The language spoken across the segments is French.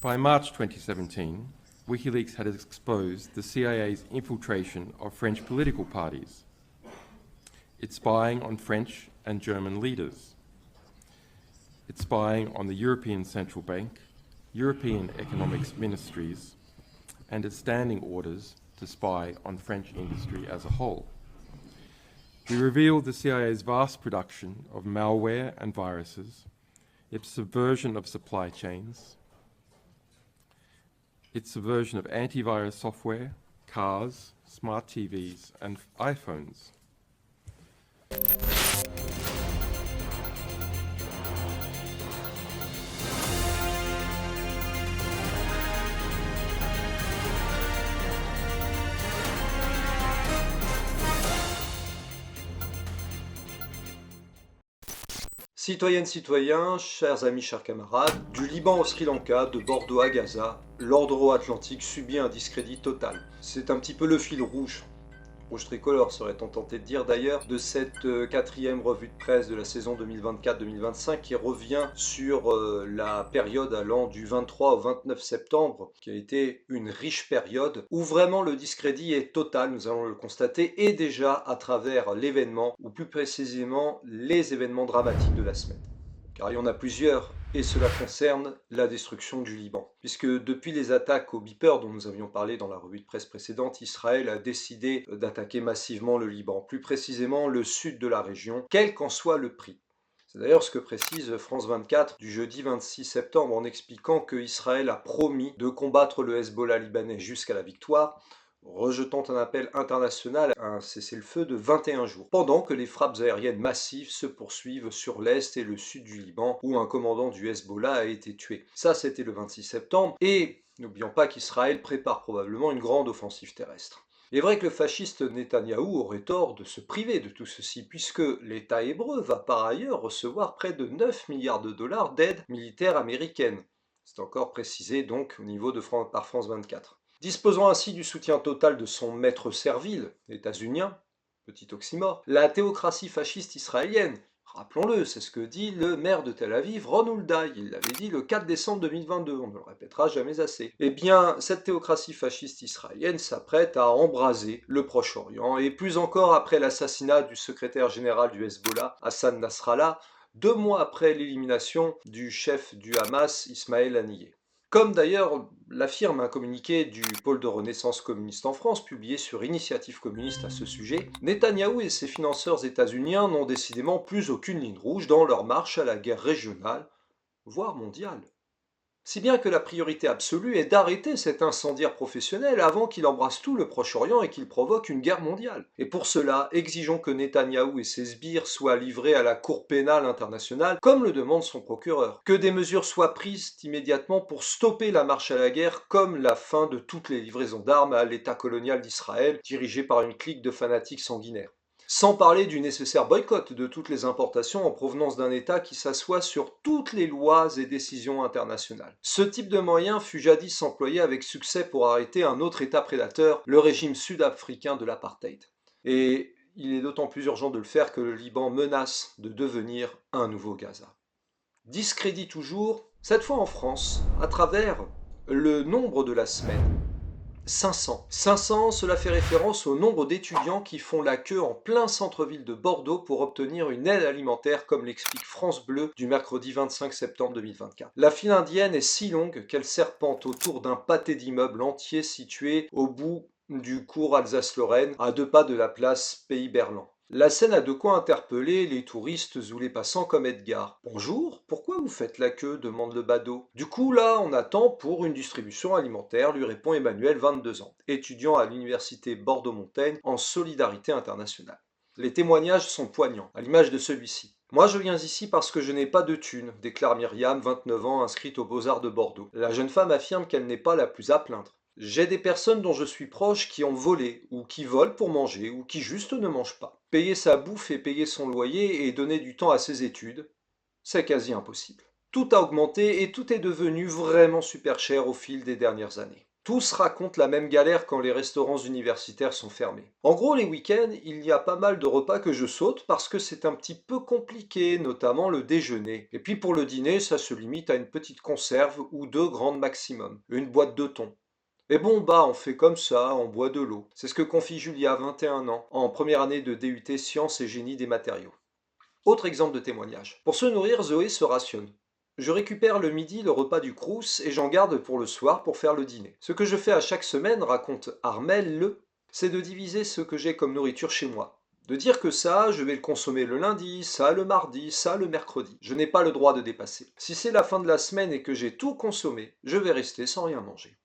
By March 2017, WikiLeaks had exposed the CIA's infiltration of French political parties. It's spying on French and German leaders. It's spying on the European Central Bank, European economics ministries, and its standing orders to spy on French industry as a whole. We revealed the CIA's vast production of malware and viruses, its subversion of supply chains, its subversion of antivirus software, cars, smart TVs, and iPhones. Citoyennes, citoyens, chers amis, chers camarades, du Liban au Sri Lanka, de Bordeaux à Gaza, l'ordre euro-atlantique subit un discrédit total. C'est un petit peu le fil rouge tricolore serait-on tenté de dire d'ailleurs, de cette quatrième revue de presse de la saison 2024-2025 qui revient sur la période allant du 23 au 29 septembre, qui a été une riche période où vraiment le discrédit est total, nous allons le constater, et déjà à travers l'événement, ou plus précisément les événements dramatiques de la semaine. Car il y en a plusieurs, et cela concerne la destruction du Liban. Puisque depuis les attaques au Beeper dont nous avions parlé dans la revue de presse précédente, Israël a décidé d'attaquer massivement le Liban, plus précisément le sud de la région, quel qu'en soit le prix. C'est d'ailleurs ce que précise France 24 du jeudi 26 septembre en expliquant que Israël a promis de combattre le Hezbollah libanais jusqu'à la victoire, rejetant un appel international à un cessez-le-feu de 21 jours, pendant que les frappes aériennes massives se poursuivent sur l'est et le sud du Liban, où un commandant du Hezbollah a été tué. Ça, c'était le 26 septembre, et n'oublions pas qu'Israël prépare probablement une grande offensive terrestre. Il est vrai que le fasciste Netanyahou aurait tort de se priver de tout ceci, puisque l'État hébreu va par ailleurs recevoir près de 9 milliards de dollars d'aide militaire américaine. C'est encore précisé donc au niveau de par France 24. Disposant ainsi du soutien total de son maître servile, états-unien, petit oxymore, la théocratie fasciste israélienne, rappelons-le, c'est ce que dit le maire de Tel Aviv, Ron Hulday, il l'avait dit le 4 décembre 2022, on ne le répétera jamais assez. Eh bien, cette théocratie fasciste israélienne s'apprête à embraser le Proche-Orient, et plus encore après l'assassinat du secrétaire général du Hezbollah, Hassan Nasrallah, 2 mois après l'élimination du chef du Hamas, Ismaël Haniyeh. Comme d'ailleurs l'affirme un communiqué du pôle de renaissance communiste en France, publié sur Initiative communiste à ce sujet, Netanyahou et ses financeurs états-uniens n'ont décidément plus aucune ligne rouge dans leur marche à la guerre régionale, voire mondiale. Si bien que la priorité absolue est d'arrêter cet incendiaire professionnel avant qu'il embrasse tout le Proche-Orient et qu'il provoque une guerre mondiale. Et pour cela, exigeons que Netanyahou et ses sbires soient livrés à la Cour pénale internationale, comme le demande son procureur. Que des mesures soient prises immédiatement pour stopper la marche à la guerre, comme la fin de toutes les livraisons d'armes à l'État colonial d'Israël, dirigé par une clique de fanatiques sanguinaires. Sans parler du nécessaire boycott de toutes les importations en provenance d'un État qui s'assoit sur toutes les lois et décisions internationales. Ce type de moyen fut jadis employé avec succès pour arrêter un autre État prédateur, le régime sud-africain de l'apartheid. Et il est d'autant plus urgent de le faire que le Liban menace de devenir un nouveau Gaza. Discrédit toujours, cette fois en France, à travers le nombre de la semaine. 500. 500, cela fait référence au nombre d'étudiants qui font la queue en plein centre-ville de Bordeaux pour obtenir une aide alimentaire, comme l'explique France Bleu du mercredi 25 septembre 2024. La file indienne est si longue qu'elle serpente autour d'un pâté d'immeubles entiers situé au bout du cours Alsace-Lorraine, à 2 pas de la place Pays-Berland. La scène a de quoi interpeller les touristes ou les passants comme Edgar. « Bonjour, pourquoi vous faites la queue ?» demande le badaud. « Du coup, là, on attend pour une distribution alimentaire », lui répond Emmanuel, 22 ans, étudiant à l'université Bordeaux-Montaigne en solidarité internationale. Les témoignages sont poignants, à l'image de celui-ci. « Moi, je viens ici parce que je n'ai pas de thunes », déclare Myriam, 29 ans, inscrite aux Beaux-Arts de Bordeaux. La jeune femme affirme qu'elle n'est pas la plus à plaindre. « J'ai des personnes dont je suis proche qui ont volé, ou qui volent pour manger, ou qui juste ne mangent pas. Payer sa bouffe et payer son loyer et donner du temps à ses études, c'est quasi impossible. Tout a augmenté et tout est devenu vraiment super cher au fil des dernières années. » Tous racontent la même galère quand les restaurants universitaires sont fermés. En gros, les week-ends, il y a pas mal de repas que je saute parce que c'est un petit peu compliqué, notamment le déjeuner. Et puis pour le dîner, ça se limite à une petite conserve ou deux grandes maximum, une boîte de thon. Mais bon, bah, on fait comme ça, on boit de l'eau. C'est ce que confie Julia, 21 ans, en première année de DUT Sciences et Génie des matériaux. Autre exemple de témoignage. Pour se nourrir, Zoé se rationne. Je récupère le midi le repas du Crous et j'en garde pour le soir pour faire le dîner. Ce que je fais à chaque semaine, raconte Armel, c'est de diviser ce que j'ai comme nourriture chez moi. De dire que ça, je vais le consommer le lundi, ça le mardi, ça le mercredi. Je n'ai pas le droit de dépasser. Si c'est la fin de la semaine et que j'ai tout consommé, je vais rester sans rien manger.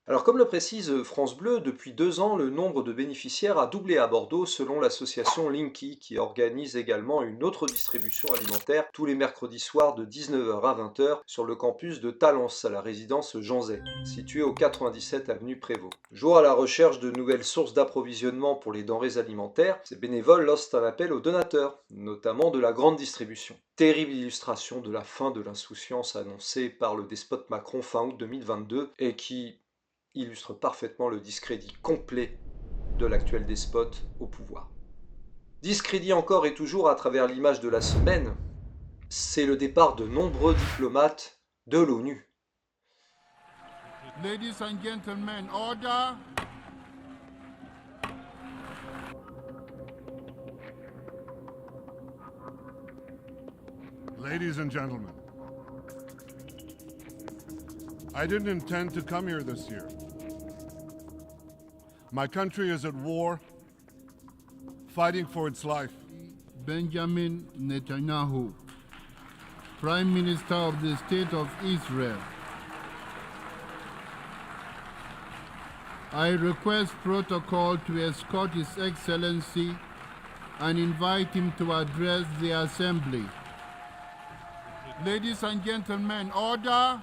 Alors comme le précise France Bleu, depuis 2 ans, le nombre de bénéficiaires a doublé à Bordeaux selon l'association Linky qui organise également une autre distribution alimentaire tous les mercredis soirs de 19h à 20h sur le campus de Talence à la résidence Jean Zay, située au 97 avenue Prévost. Toujours à la recherche de nouvelles sources d'approvisionnement pour les denrées alimentaires, ces bénévoles lancent un appel aux donateurs, notamment de la grande distribution. Terrible illustration de la fin de l'insouciance annoncée par le despote Macron fin août 2022 et qui illustre parfaitement le discrédit complet de l'actuel despote au pouvoir. Discrédit encore et toujours à travers l'image de la semaine, c'est le départ de nombreux diplomates de l'ONU. Ladies and gentlemen, order. Ladies and gentlemen, I didn't intend to come here this year. My country is at war, fighting for its life. Benjamin Netanyahu, Prime Minister of the State of Israel. I request protocol to escort His Excellency and invite him to address the Assembly. Ladies and gentlemen, order.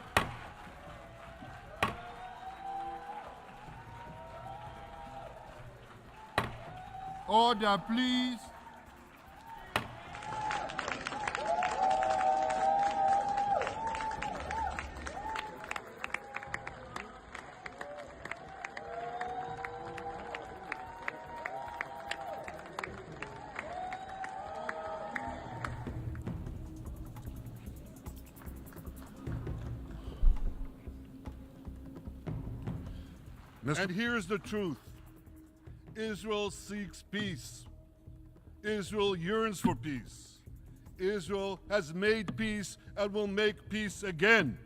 Order, please. And here's the truth. Israel seeks peace. Israel yearns for peace. Israel has made peace and will make peace again.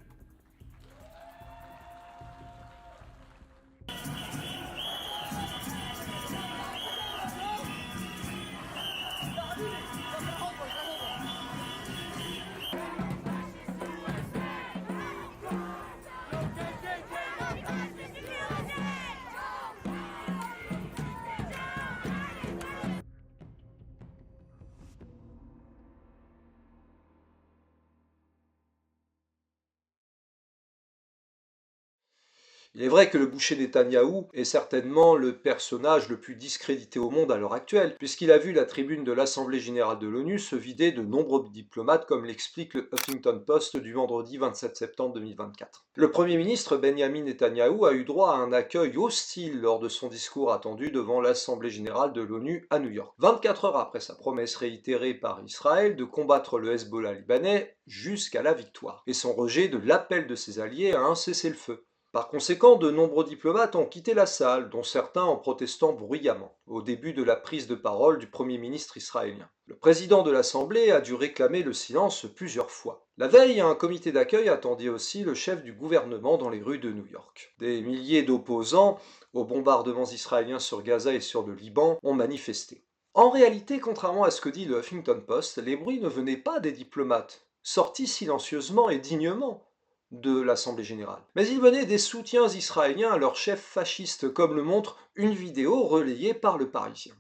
Il est vrai que le boucher Netanyahou est certainement le personnage le plus discrédité au monde à l'heure actuelle, puisqu'il a vu la tribune de l'Assemblée générale de l'ONU se vider de nombreux diplomates, comme l'explique le Huffington Post du vendredi 27 septembre 2024. Le Premier ministre Benjamin Netanyahou a eu droit à un accueil hostile lors de son discours attendu devant l'Assemblée générale de l'ONU à New York. 24 heures après sa promesse réitérée par Israël de combattre le Hezbollah libanais jusqu'à la victoire, et son rejet de l'appel de ses alliés à un cessez-le-feu. Par conséquent, de nombreux diplomates ont quitté la salle, dont certains en protestant bruyamment, au début de la prise de parole du Premier ministre israélien. Le président de l'Assemblée a dû réclamer le silence plusieurs fois. La veille, un comité d'accueil attendait aussi le chef du gouvernement dans les rues de New York. Des milliers d'opposants aux bombardements israéliens sur Gaza et sur le Liban ont manifesté. En réalité, contrairement à ce que dit le Huffington Post, les bruits ne venaient pas des diplomates, sortis silencieusement et dignement de l'Assemblée générale. Mais il venait des soutiens israéliens à leur chef fasciste, comme le montre une vidéo relayée par le Parisien.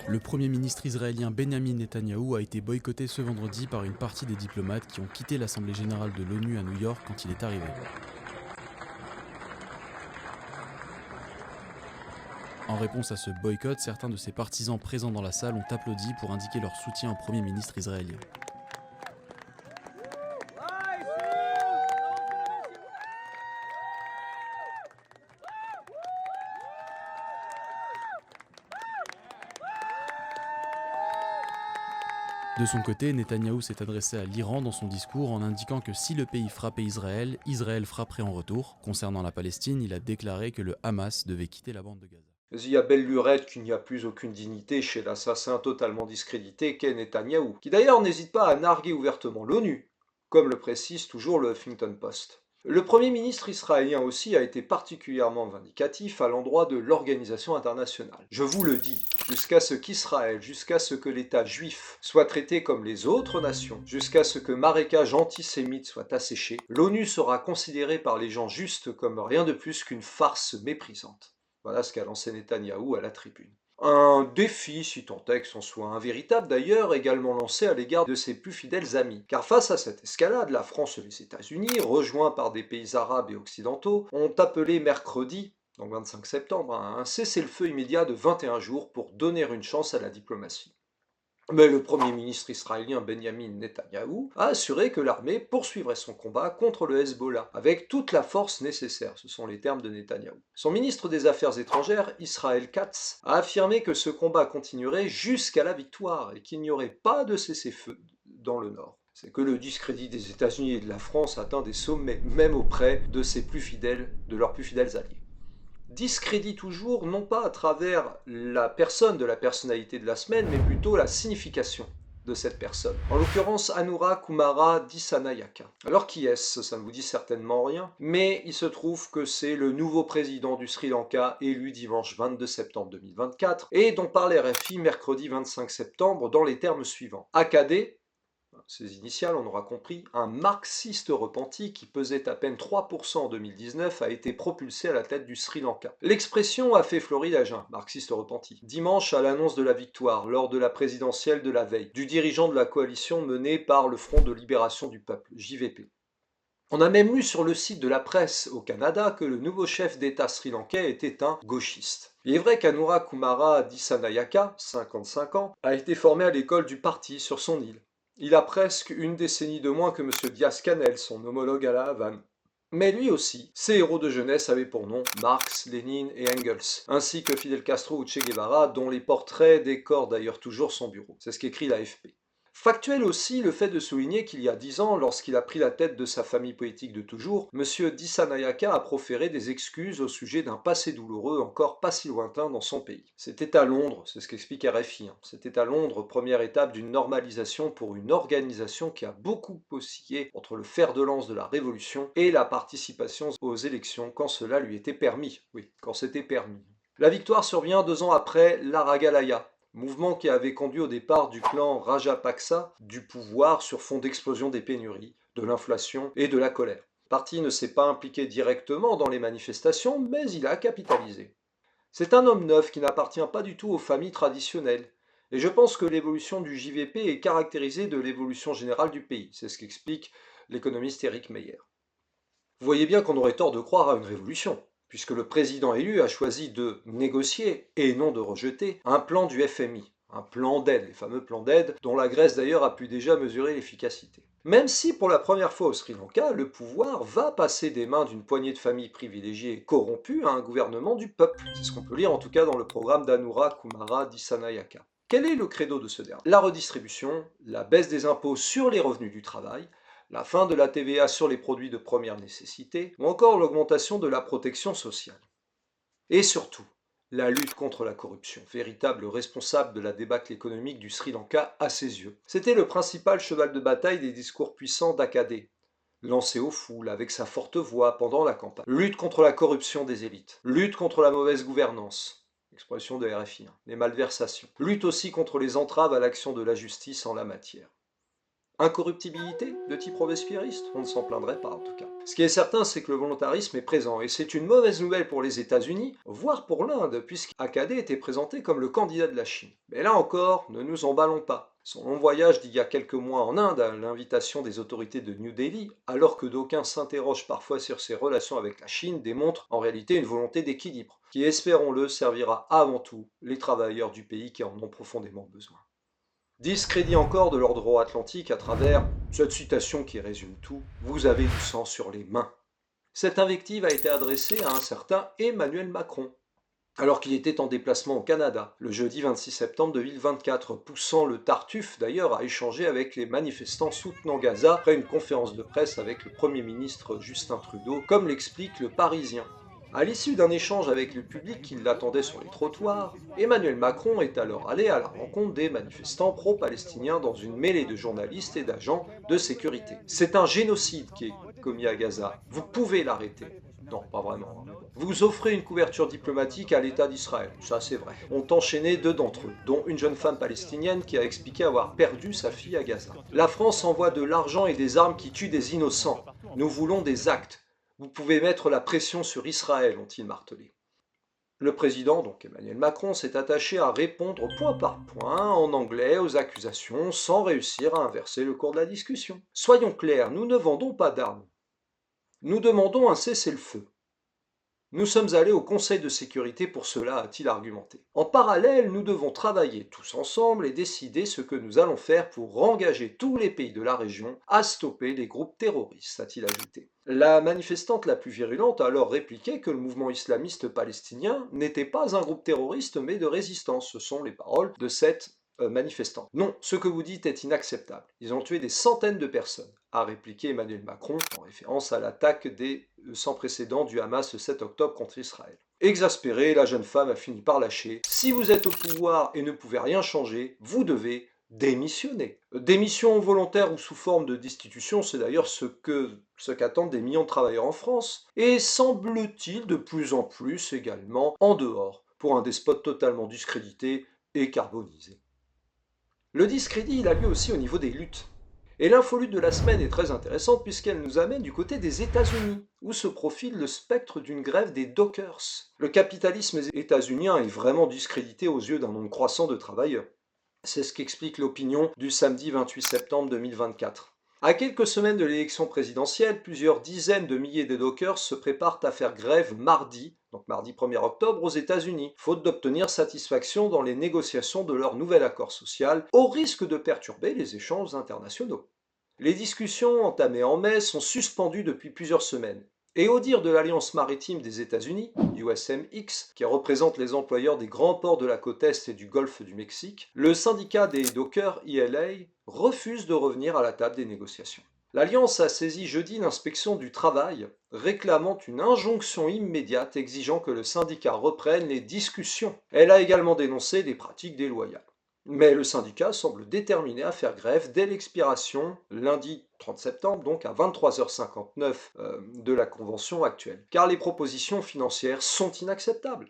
Le Premier ministre israélien Benjamin Netanyahou a été boycotté ce vendredi par une partie des diplomates qui ont quitté l'Assemblée générale de l'ONU à New York quand il est arrivé. En réponse à ce boycott, certains de ses partisans présents dans la salle ont applaudi pour indiquer leur soutien au Premier ministre israélien. De son côté, Netanyahou s'est adressé à l'Iran dans son discours en indiquant que si le pays frappait Israël, Israël frapperait en retour. Concernant la Palestine, il a déclaré que le Hamas devait quitter la bande de Gaza. Il y a belle lurette qu'il n'y a plus aucune dignité chez l'assassin totalement discrédité qu'est Netanyahou, qui d'ailleurs n'hésite pas à narguer ouvertement l'ONU, comme le précise toujours le Huffington Post. Le Premier ministre israélien aussi a été particulièrement vindicatif à l'endroit de l'organisation internationale. Je vous le dis, jusqu'à ce qu'Israël, jusqu'à ce que l'État juif soit traité comme les autres nations, jusqu'à ce que marécage antisémite soit asséché, l'ONU sera considérée par les gens justes comme rien de plus qu'une farce méprisante. Voilà ce qu'a lancé Netanyahou à la tribune. Un défi, si tant est que c'en soit un véritable d'ailleurs, également lancé à l'égard de ses plus fidèles amis. Car face à cette escalade, la France et les États-Unis, rejoints par des pays arabes et occidentaux, ont appelé mercredi, donc 25 septembre, à un cessez-le-feu immédiat de 21 jours pour donner une chance à la diplomatie. Mais le Premier ministre israélien Benjamin Netanyahou a assuré que l'armée poursuivrait son combat contre le Hezbollah, avec toute la force nécessaire, ce sont les termes de Netanyahou. Son ministre des Affaires étrangères, Israël Katz, a affirmé que ce combat continuerait jusqu'à la victoire et qu'il n'y aurait pas de cessez-feu dans le Nord. C'est que le discrédit des États-Unis et de la France atteint des sommets, même auprès de leurs plus fidèles alliés. Discrédit toujours, non pas à travers la personne de la personnalité de la semaine, mais plutôt la signification de cette personne. En l'occurrence, Anura Kumara Dissanayaka. Alors qui est-ce? Ça ne vous dit certainement rien, mais il se trouve que c'est le nouveau président du Sri Lanka, élu dimanche 22 septembre 2024, et dont parle RFI mercredi 25 septembre dans les termes suivants. AKD, ses initiales, on aura compris, un marxiste repenti qui pesait à peine 3% en 2019 a été propulsé à la tête du Sri Lanka. L'expression a fait florilège, marxiste repenti. Dimanche, à l'annonce de la victoire, lors de la présidentielle de la veille, du dirigeant de la coalition menée par le Front de Libération du Peuple, JVP. On a même lu sur le site de la presse au Canada que le nouveau chef d'État sri-lankais était un gauchiste. Il est vrai qu'Anura Kumara Dissanayaka, 55 ans, a été formé à l'école du parti sur son île. Il a presque une décennie de moins que M. Diaz-Canel, son homologue à la Havane. Mais lui aussi, ses héros de jeunesse avaient pour nom Marx, Lénine et Engels, ainsi que Fidel Castro ou Che Guevara, dont les portraits décorent d'ailleurs toujours son bureau. C'est ce qu'écrit l'AFP. Factuel aussi le fait de souligner qu'il y a 10 ans, lorsqu'il a pris la tête de sa famille politique de toujours, M. Dissanayaka a proféré des excuses au sujet d'un passé douloureux encore pas si lointain dans son pays. C'était à Londres, c'est ce qu'explique RFI, c'était à Londres, première étape d'une normalisation pour une organisation qui a beaucoup oscillé entre le fer de lance de la Révolution et la participation aux élections quand cela lui était permis. Oui, quand c'était permis. La victoire survient 2 ans après l'Aragalaya, mouvement qui avait conduit au départ du clan Rajapaksa du pouvoir sur fond d'explosion des pénuries, de l'inflation et de la colère. Le parti ne s'est pas impliqué directement dans les manifestations, mais il a capitalisé. C'est un homme neuf qui n'appartient pas du tout aux familles traditionnelles, et je pense que l'évolution du JVP est caractérisée de l'évolution générale du pays, c'est ce qu'explique l'économiste Eric Meyer. Vous voyez bien qu'on aurait tort de croire à une révolution, puisque le président élu a choisi de négocier, et non de rejeter, un plan du FMI, un plan d'aide, les fameux plans d'aide, dont la Grèce d'ailleurs a pu déjà mesurer l'efficacité. Même si pour la première fois au Sri Lanka, le pouvoir va passer des mains d'une poignée de familles privilégiées et corrompues à un gouvernement du peuple. C'est ce qu'on peut lire en tout cas dans le programme d'Anura Kumara Dissanayaka. Quel est le credo de ce dernier? La redistribution, la baisse des impôts sur les revenus du travail, la fin de la TVA sur les produits de première nécessité, ou encore l'augmentation de la protection sociale. Et surtout, la lutte contre la corruption, véritable responsable de la débâcle économique du Sri Lanka à ses yeux. C'était le principal cheval de bataille des discours puissants d'AKD, lancé aux foules avec sa forte voix pendant la campagne. Lutte contre la corruption des élites, lutte contre la mauvaise gouvernance, expression de RFI, les malversations, lutte aussi contre les entraves à l'action de la justice en la matière. Incorruptibilité de type robespierriste? On ne s'en plaindrait pas en tout cas. Ce qui est certain, c'est que le volontarisme est présent, et c'est une mauvaise nouvelle pour les États-Unis, voire pour l'Inde, puisqu'AKD était présenté comme le candidat de la Chine. Mais là encore, ne nous emballons pas. Son long voyage d'il y a quelques mois en Inde, à l'invitation des autorités de New Delhi, alors que d'aucuns s'interrogent parfois sur ses relations avec la Chine, démontre en réalité une volonté d'équilibre, qui, espérons-le, servira avant tout les travailleurs du pays qui en ont profondément besoin. Discrédit encore de l'ordre euro-atlantique à travers cette citation qui résume tout « Vous avez du sang sur les mains ». Cette invective a été adressée à un certain Emmanuel Macron. alors qu'il était en déplacement au Canada, le jeudi 26 septembre 2024, poussant le Tartuffe d'ailleurs à échanger avec les manifestants soutenant Gaza après une conférence de presse avec le Premier ministre Justin Trudeau, comme l'explique le Parisien. À l'issue d'un échange avec le public qui l'attendait sur les trottoirs, Emmanuel Macron est alors allé à la rencontre des manifestants pro-palestiniens dans une mêlée de journalistes et d'agents de sécurité. C'est un génocide qui est commis à Gaza. Vous pouvez l'arrêter. Non, pas vraiment. Vous offrez une couverture diplomatique à l'État d'Israël, ça c'est vrai. Ont enchaîné 2 d'entre eux, dont une jeune femme palestinienne qui a expliqué avoir perdu sa fille à Gaza. La France envoie de l'argent et des armes qui tuent des innocents. Nous voulons des actes. Vous pouvez mettre la pression sur Israël, ont-ils martelé. Le président, donc Emmanuel Macron, s'est attaché à répondre point par point en anglais aux accusations sans réussir à inverser le cours de la discussion. Soyons clairs, nous ne vendons pas d'armes. Nous demandons un cessez-le-feu. Nous sommes allés au Conseil de sécurité pour cela, a-t-il argumenté. En parallèle, nous devons travailler tous ensemble et décider ce que nous allons faire pour engager tous les pays de la région à stopper les groupes terroristes, a-t-il ajouté. La manifestante la plus virulente a alors répliqué que le mouvement islamiste palestinien n'était pas un groupe terroriste mais de résistance. Ce sont les paroles de cette manifestante. Non, ce que vous dites est inacceptable. Ils ont tué des centaines de personnes, a répliqué Emmanuel Macron en référence à l'attaque sans précédent du Hamas le 7 octobre contre Israël. Exaspérée, la jeune femme a fini par lâcher. Si vous êtes au pouvoir et ne pouvez rien changer, vous devez démissionner. Démission volontaire ou sous forme de destitution, c'est d'ailleurs ce qu'attendent des millions de travailleurs en France, et semble-t-il de plus en plus également en dehors, pour un despote totalement discrédité et carbonisé. Le discrédit, il a lieu aussi au niveau des luttes. Et l'infolute de la semaine est très intéressante puisqu'elle nous amène du côté des États-Unis, où se profile le spectre d'une grève des dockers. Le capitalisme états-unien est vraiment discrédité aux yeux d'un nombre croissant de travailleurs. C'est ce qu'explique l'opinion du samedi 28 septembre 2024. À quelques semaines de l'élection présidentielle, plusieurs dizaines de milliers de dockers se préparent à faire grève mardi, donc mardi 1er octobre, aux États-Unis, faute d'obtenir satisfaction dans les négociations de leur nouvel accord social, au risque de perturber les échanges internationaux. Les discussions entamées en mai sont suspendues depuis plusieurs semaines. Et au dire de l'Alliance maritime des États-Unis, USMX, qui représente les employeurs des grands ports de la côte Est et du golfe du Mexique, le syndicat des dockers ILA refuse de revenir à la table des négociations. L'Alliance a saisi jeudi l'inspection du travail, réclamant une injonction immédiate exigeant que le syndicat reprenne les discussions. Elle a également dénoncé des pratiques déloyales. Mais le syndicat semble déterminé à faire grève dès l'expiration, lundi 30 septembre, donc à 23h59 de la convention actuelle, car les propositions financières sont inacceptables.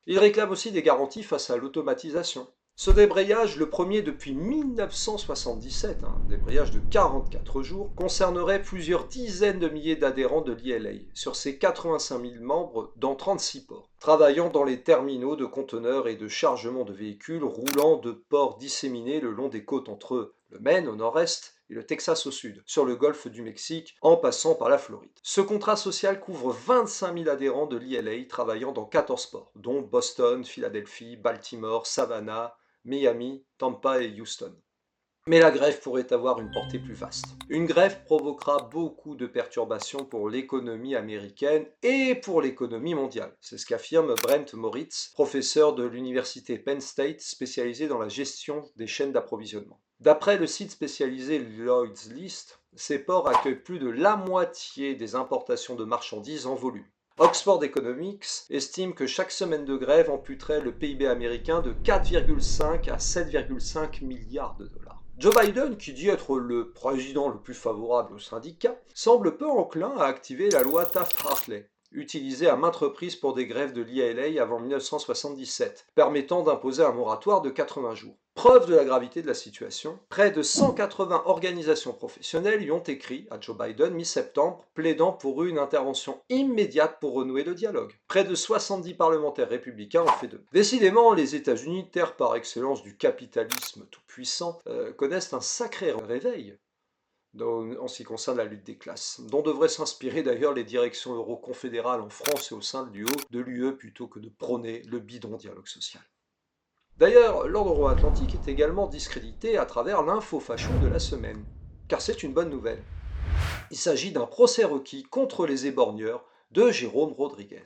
Il réclame aussi des garanties face à l'automatisation. Ce débrayage, le premier depuis 1977, un débrayage de 44 jours, concernerait plusieurs dizaines de milliers d'adhérents de l'ILA, sur ses 85 000 membres dans 36 ports, travaillant dans les terminaux de conteneurs et de chargement de véhicules roulant de ports disséminés le long des côtes entre le Maine au nord-est et le Texas au sud, sur le golfe du Mexique, en passant par la Floride. Ce contrat social couvre 25 000 adhérents de l'ILA travaillant dans 14 ports, dont Boston, Philadelphie, Baltimore, Savannah, Miami, Tampa et Houston. Mais la grève pourrait avoir une portée plus vaste. Une grève provoquera beaucoup de perturbations pour l'économie américaine et pour l'économie mondiale. C'est ce qu'affirme Brent Moritz, professeur de l'université Penn State spécialisé dans la gestion des chaînes d'approvisionnement. D'après le site spécialisé Lloyd's List, ces ports accueillent plus de la moitié des importations de marchandises en volume. Oxford Economics estime que chaque semaine de grève amputerait le PIB américain de 4,5 à 7,5 milliards de dollars. Joe Biden, qui dit être le président le plus favorable aux syndicats, semble peu enclin à activer la loi Taft-Hartley, utilisée à maintes reprises pour des grèves de l'ILA avant 1977, permettant d'imposer un moratoire de 80 jours. Preuve de la gravité de la situation, près de 180 organisations professionnelles y ont écrit à Joe Biden mi-septembre, plaidant pour une intervention immédiate pour renouer le dialogue. Près de 70 parlementaires républicains ont fait d'eux. Décidément, les États-Unis, terre par excellence du capitalisme tout-puissant, connaissent un sacré réveil en ce qui concerne la lutte des classes, dont devraient s'inspirer d'ailleurs les directions euro-confédérales en France et au sein de l'UE plutôt que de prôner le bidon dialogue social. D'ailleurs, l'ordre euro-atlantique est également discrédité à travers l'info-facho de la semaine, car c'est une bonne nouvelle. Il s'agit d'un procès requis contre les éborgneurs de Jérôme Rodriguez.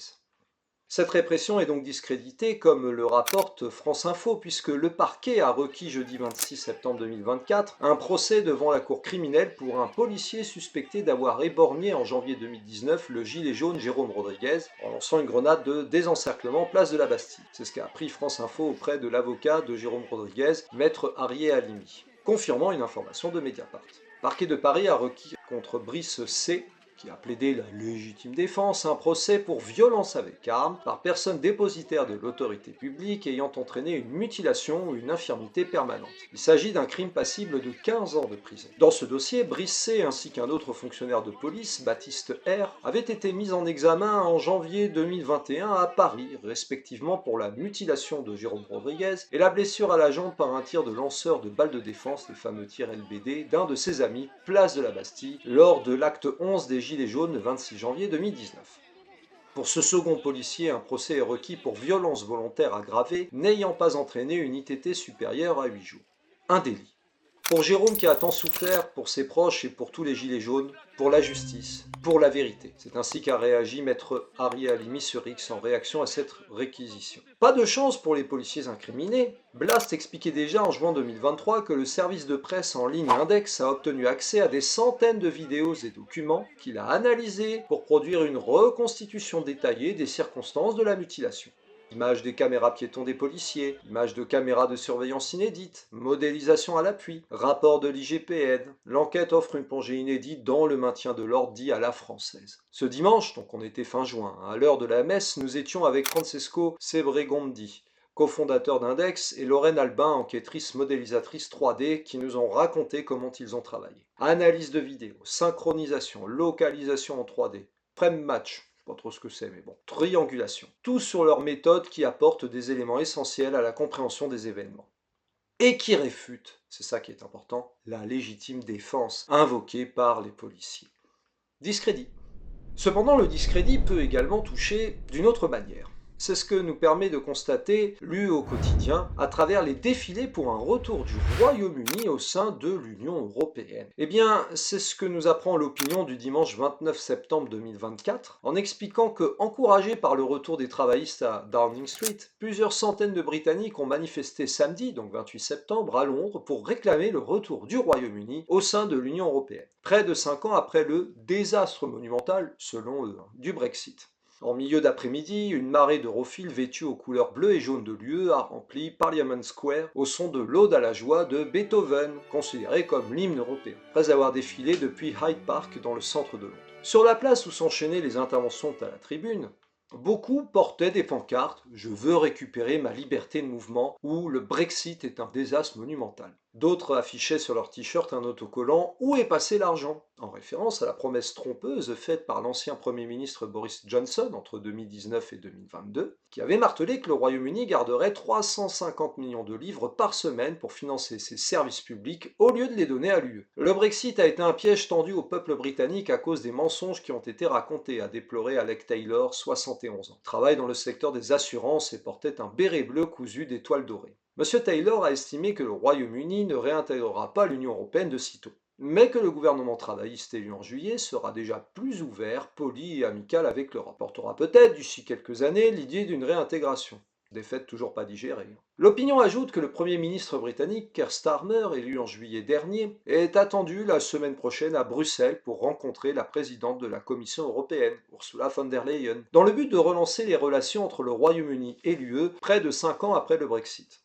Cette répression est donc discréditée, comme le rapporte France Info, puisque le parquet a requis jeudi 26 septembre 2024 un procès devant la cour criminelle pour un policier suspecté d'avoir éborgné en janvier 2019 le gilet jaune Jérôme Rodriguez en lançant une grenade de désencerclement place de la Bastille. C'est ce qu'a appris France Info auprès de l'avocat de Jérôme Rodriguez, maître Arié Halimi, confirmant une information de Mediapart. Le parquet de Paris a requis contre Brice C., qui a plaidé la légitime défense, un procès pour violence avec arme par personne dépositaire de l'autorité publique ayant entraîné une mutilation ou une infirmité permanente. Il s'agit d'un crime passible de 15 ans de prison. Dans ce dossier, Brice C ainsi qu'un autre fonctionnaire de police, Baptiste R, avaient été mis en examen en janvier 2021 à Paris, respectivement pour la mutilation de Jérôme Rodriguez et la blessure à la jambe par un tir de lanceur de balles de défense, les fameux tirs LBD, d'un de ses amis, place de la Bastille, lors de l'acte 11 des Gilets jaunes le 26 janvier 2019. Pour ce second policier, un procès est requis pour violence volontaire aggravée n'ayant pas entraîné une ITT supérieure à 8 jours. Un délit. Pour Jérôme qui a tant souffert pour ses proches et pour tous les gilets jaunes, pour la justice, pour la vérité. C'est ainsi qu'a réagi maître Arié Halimi sur X en réaction à cette réquisition. Pas de chance pour les policiers incriminés. Blast expliquait déjà en juin 2023 que le service de presse en ligne Index a obtenu accès à des centaines de vidéos et documents qu'il a analysés pour produire une reconstitution détaillée des circonstances de la mutilation. Images des caméras piétons des policiers, images de caméras de surveillance inédites, modélisation à l'appui, rapport de l'IGPN. L'enquête offre une plongée inédite dans le maintien de l'ordre dit à la française. Ce dimanche, donc on était fin juin, à l'heure de la messe, nous étions avec Francesco Sebregondi, cofondateur d'Index, et Lorraine Albin, enquêtrice modélisatrice 3D, qui nous ont raconté comment ils ont travaillé. Analyse de vidéos, synchronisation, localisation en 3D, frame match, pas trop ce que c'est, mais bon, triangulation. Tout sur leur méthode qui apporte des éléments essentiels à la compréhension des événements. Et qui réfute, c'est ça qui est important, la légitime défense invoquée par les policiers. Discrédit. Cependant, le discrédit peut également toucher d'une autre manière. C'est ce que nous permet de constater l'UE au quotidien à travers les défilés pour un retour du Royaume-Uni au sein de l'Union européenne. Eh bien, c'est ce que nous apprend l'opinion du dimanche 29 septembre 2024 en expliquant que, encouragés par le retour des travaillistes à Downing Street, plusieurs centaines de Britanniques ont manifesté samedi, donc 28 septembre, à Londres pour réclamer le retour du Royaume-Uni au sein de l'Union européenne, près de 5 ans après le désastre monumental, selon eux, du Brexit. En milieu d'après-midi, une marée d'europhiles vêtus aux couleurs bleues et jaunes de l'UE a rempli Parliament Square au son de l'Ode à la joie de Beethoven, considéré comme l'hymne européen, après avoir défilé depuis Hyde Park dans le centre de Londres. Sur la place où s'enchaînaient les interventions à la tribune, beaucoup portaient des pancartes « Je veux récupérer ma liberté de mouvement » ou « Le Brexit est un désastre monumental ». D'autres affichaient sur leur t-shirt un autocollant « Où est passé l'argent ?» en référence à la promesse trompeuse faite par l'ancien Premier ministre Boris Johnson entre 2019 et 2022, qui avait martelé que le Royaume-Uni garderait 350 millions de livres par semaine pour financer ses services publics au lieu de les donner à l'UE. Le Brexit a été un piège tendu au peuple britannique à cause des mensonges qui ont été racontés, a déploré Alec Taylor, 71 ans. Il travaille dans le secteur des assurances et portait un béret bleu cousu d'étoiles dorées. M. Taylor a estimé que le Royaume-Uni ne réintégrera pas l'Union européenne de sitôt, mais que le gouvernement travailliste élu en juillet sera déjà plus ouvert, poli et amical avec l'Europe. Portera peut-être, d'ici quelques années, l'idée d'une réintégration. Défaite toujours pas digérée. L'opinion ajoute que le Premier ministre britannique Keir Starmer, élu en juillet dernier, est attendu la semaine prochaine à Bruxelles pour rencontrer la présidente de la Commission européenne, Ursula von der Leyen, dans le but de relancer les relations entre le Royaume-Uni et l'UE près de 5 ans après le Brexit.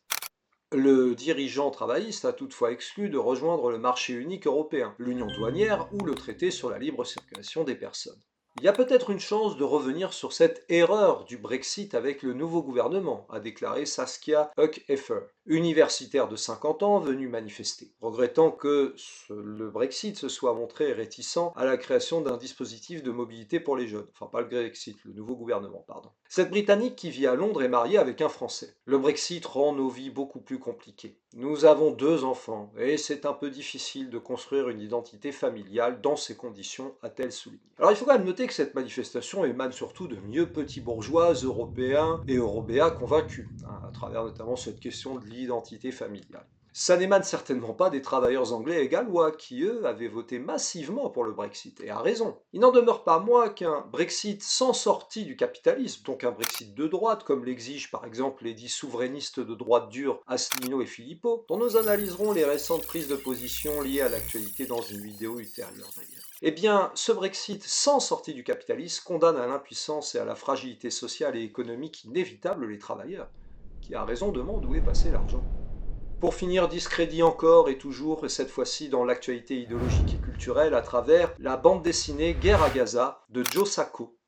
Le dirigeant travailliste a toutefois exclu de rejoindre le marché unique européen, l'union douanière ou le traité sur la libre circulation des personnes. Il y a peut-être une chance de revenir sur cette erreur du Brexit avec le nouveau gouvernement, a déclaré Saskia Huck-Heffer, universitaire de 50 ans venue manifester, regrettant que le Brexit se soit montré réticent à la création d'un dispositif de mobilité pour les jeunes. Enfin, pas le Brexit, le nouveau gouvernement, pardon. Cette Britannique qui vit à Londres est mariée avec un Français. Le Brexit rend nos vies beaucoup plus compliquées. Nous avons 2 enfants, et c'est un peu difficile de construire une identité familiale dans ces conditions, a-t-elle souligné. Alors il faut quand même noter que cette manifestation émane surtout de mieux petits bourgeois européens et européens convaincus, à travers notamment cette question de l'identité familiale. Ça n'émane certainement pas des travailleurs anglais et gallois qui, eux, avaient voté massivement pour le Brexit, et à raison. Il n'en demeure pas moins qu'un Brexit sans sortie du capitalisme, donc un Brexit de droite, comme l'exigent par exemple les dits souverainistes de droite dure Asselineau et Philippot, dont nous analyserons les récentes prises de position liées à l'actualité dans une vidéo ultérieure d'ailleurs. Eh bien, ce Brexit sans sortie du capitalisme condamne à l'impuissance et à la fragilité sociale et économique inévitable les travailleurs, qui à raison demandent où est passé l'argent. Pour finir, discrédit encore et toujours, et cette fois-ci dans l'actualité idéologique et culturelle, à travers la bande dessinée Guerre à Gaza de Joe Sacco.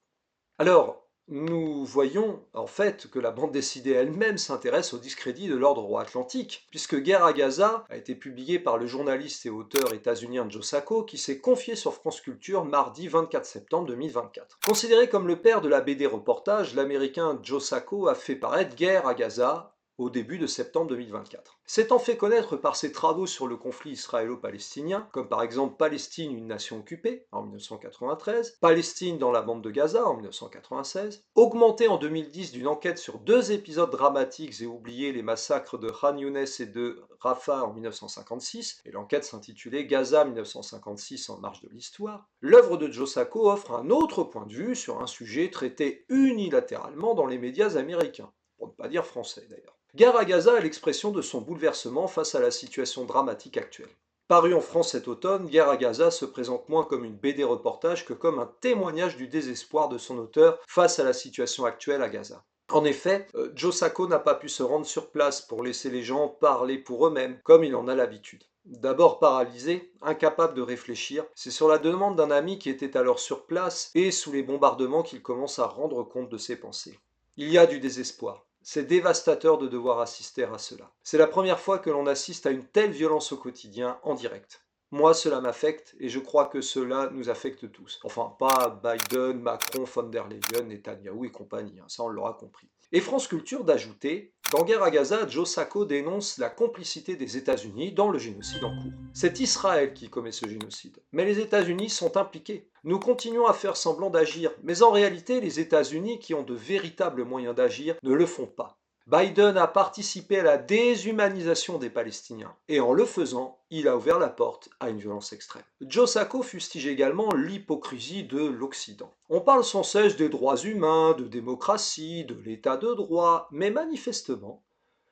Alors, nous voyons en fait que la bande dessinée elle-même s'intéresse au discrédit de l'ordre euro-atlantique, puisque Guerre à Gaza a été publiée par le journaliste et auteur états-unien Joe Sacco, qui s'est confié sur France Culture mardi 24 septembre 2024. Considéré comme le père de la BD reportage, l'américain Joe Sacco a fait paraître Guerre à Gaza au début de septembre 2024. S'étant fait connaître par ses travaux sur le conflit israélo-palestinien, comme par exemple Palestine, une nation occupée, en 1993, Palestine dans la bande de Gaza, en 1996, augmenté en 2010 d'une enquête sur 2 épisodes dramatiques et oubliés, les massacres de Khan Younes et de Rafah en 1956, et l'enquête s'intitulait Gaza 1956 en marge de l'histoire, l'œuvre de Joe Sacco offre un autre point de vue sur un sujet traité unilatéralement dans les médias américains, pour ne pas dire français d'ailleurs. Guerre à Gaza est l'expression de son bouleversement face à la situation dramatique actuelle. Paru en France cet automne, Guerre à Gaza se présente moins comme une BD reportage que comme un témoignage du désespoir de son auteur face à la situation actuelle à Gaza. En effet, Joe Sacco n'a pas pu se rendre sur place pour laisser les gens parler pour eux-mêmes, comme il en a l'habitude. D'abord paralysé, incapable de réfléchir, c'est sur la demande d'un ami qui était alors sur place et sous les bombardements qu'il commence à rendre compte de ses pensées. Il y a du désespoir. C'est dévastateur de devoir assister à cela. C'est la première fois que l'on assiste à une telle violence au quotidien, en direct. Moi, cela m'affecte, et je crois que cela nous affecte tous. Enfin, pas Biden, Macron, von der Leyen, Netanyahou et compagnie, ça on l'aura compris. Et France Culture d'ajouter, dans Guerre à Gaza, Joe Sacco dénonce la complicité des États-Unis dans le génocide en cours. C'est Israël qui commet ce génocide, mais les États-Unis sont impliqués. Nous continuons à faire semblant d'agir, mais en réalité, les États-Unis, qui ont de véritables moyens d'agir, ne le font pas. Biden a participé à la déshumanisation des Palestiniens, et en le faisant, il a ouvert la porte à une violence extrême. Joe Sacco fustige également l'hypocrisie de l'Occident. On parle sans cesse des droits humains, de démocratie, de l'état de droit, mais manifestement,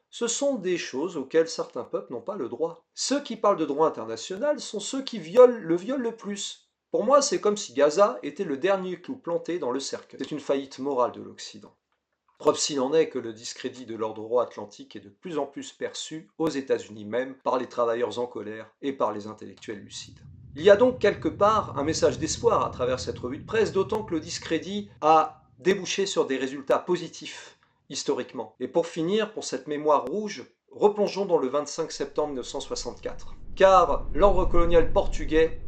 ce sont des choses auxquelles certains peuples n'ont pas le droit. Ceux qui parlent de droit international sont ceux qui le violent le plus. Pour moi, c'est comme si Gaza était le dernier clou planté dans le cercueil. C'est une faillite morale de l'Occident. Preuve s'il en est que le discrédit de l'ordre euro-atlantique est de plus en plus perçu aux États-Unis même par les travailleurs en colère et par les intellectuels lucides. Il y a donc quelque part un message d'espoir à travers cette revue de presse, d'autant que le discrédit a débouché sur des résultats positifs historiquement. Et pour finir, pour cette mémoire rouge, replongeons dans le 25 septembre 1964. Car l'ordre colonial portugais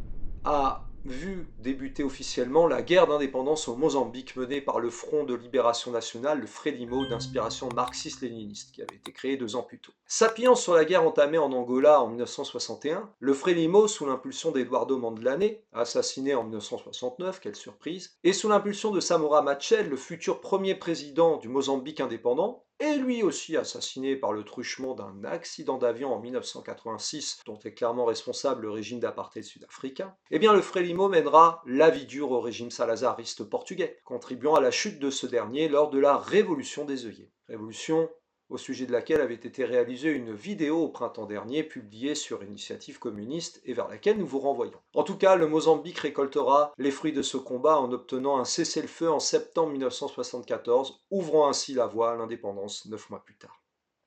a vu débuter officiellement la guerre d'indépendance au Mozambique menée par le Front de Libération Nationale, le Frelimo, d'inspiration marxiste-léniniste, qui avait été créé 2 ans plus tôt. S'appuyant sur la guerre entamée en Angola en 1961, le Frelimo, sous l'impulsion d'Eduardo Mandlane, assassiné en 1969, quelle surprise, et sous l'impulsion de Samora Machel, le futur premier président du Mozambique indépendant, et lui aussi assassiné par le truchement d'un accident d'avion en 1986, dont est clairement responsable le régime d'apartheid sud-africain, eh bien le Frelimo mènera la vie dure au régime salazariste portugais, contribuant à la chute de ce dernier lors de la Révolution des œillets. Révolution au sujet de laquelle avait été réalisée une vidéo au printemps dernier, publiée sur Initiative communiste et vers laquelle nous vous renvoyons. En tout cas, le Mozambique récoltera les fruits de ce combat en obtenant un cessez-le-feu en septembre 1974, ouvrant ainsi la voie à l'indépendance 9 mois plus tard.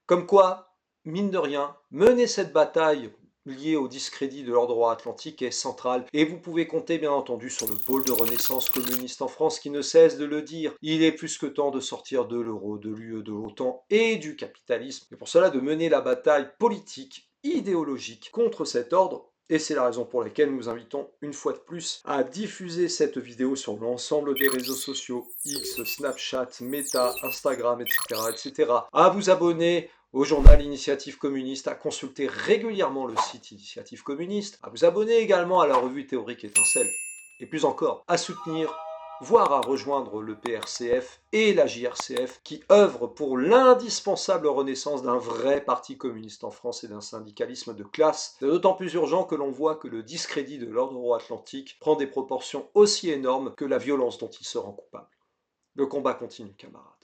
Comme quoi, mine de rien, mener cette bataille lié au discrédit de l'ordre euro-atlantique est central, et vous pouvez compter bien entendu sur le pôle de renaissance communiste en France qui ne cesse de le dire. Il est plus que temps de sortir de l'euro, de l'UE, de l'OTAN et du capitalisme, et pour cela de mener la bataille politique, idéologique contre cet ordre. Et c'est la raison pour laquelle nous invitons une fois de plus à diffuser cette vidéo sur l'ensemble des réseaux sociaux, X, Snapchat, Meta, Instagram, etc., à vous abonner au journal Initiative communiste, à consulter régulièrement le site Initiative communiste, à vous abonner également à la revue théorique Étincelle, et plus encore, à soutenir voire à rejoindre le PRCF et la JRCF qui œuvrent pour l'indispensable renaissance d'un vrai parti communiste en France et d'un syndicalisme de classe. C'est d'autant plus urgent que l'on voit que le discrédit de l'ordre euro-atlantique prend des proportions aussi énormes que la violence dont il se rend coupable. Le combat continue, camarades.